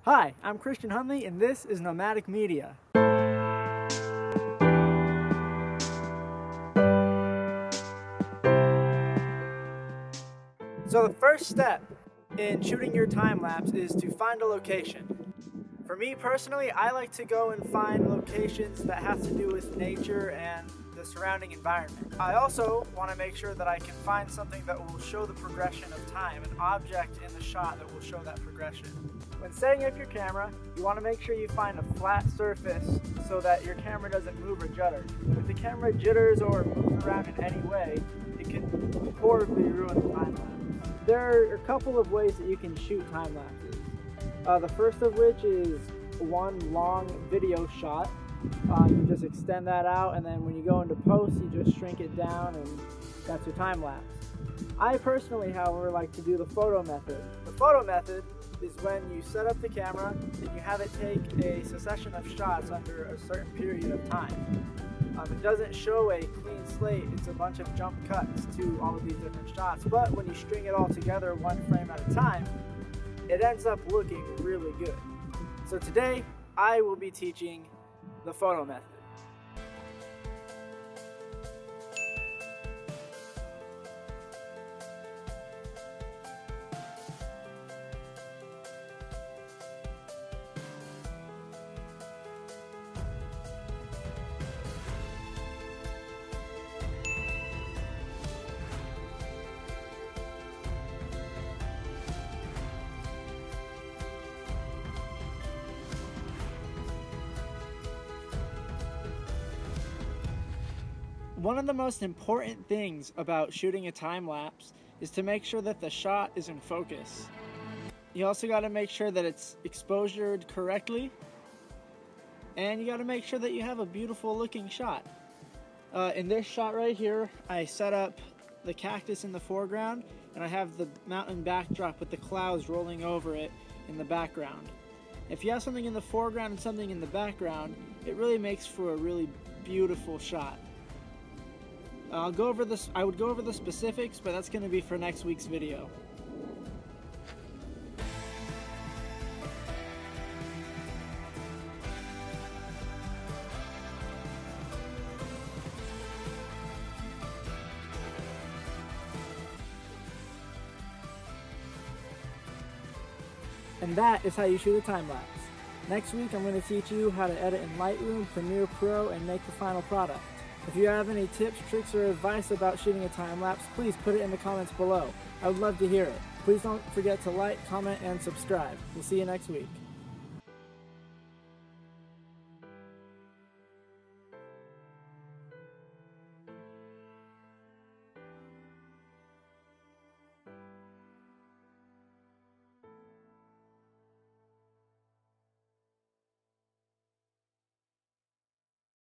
Hi, I'm Christian Hunley, and this is Nomadic Media. So the first step in shooting your time-lapse is to find a location. For me personally, I like to go and find locations that have to do with nature and the surrounding environment. I also want to make sure that I can find something that will show the progression of time, an object in the shot that will show that progression. When setting up your camera, you want to make sure you find a flat surface so that your camera doesn't move or judder. If the camera jitters or moves around in any way, it can horribly ruin the time-lapse. There are a couple of ways that you can shoot time-lapses. The first of which is one long video shot. You just extend that out, and then when you go into post, you just shrink it down, and that's your time-lapse. I personally, however, like to do the photo method. The photo method is when you set up the camera and you have it take a succession of shots under a certain period of time. It doesn't show a clean slate, it's a bunch of jump cuts to all of these different shots, but when you string it all together one frame at a time, it ends up looking really good. So today, I will be teaching the photo method. One of the most important things about shooting a time-lapse is to make sure that the shot is in focus. You also got to make sure that it's exposured correctly, and you got to make sure that you have a beautiful looking shot. In this shot right here, I set up the cactus in the foreground, and I have the mountain backdrop with the clouds rolling over it in the background. If you have something in the foreground and something in the background, it really makes for a really beautiful shot. I would go over the specifics, but that's going to be for next week's video. And that is how you shoot a time-lapse. Next week I'm going to teach you how to edit in Lightroom, Premiere Pro, and make the final product. If you have any tips, tricks, or advice about shooting a time-lapse, please put it in the comments below. I would love to hear it. Please don't forget to like, comment, and subscribe. We'll see you next week.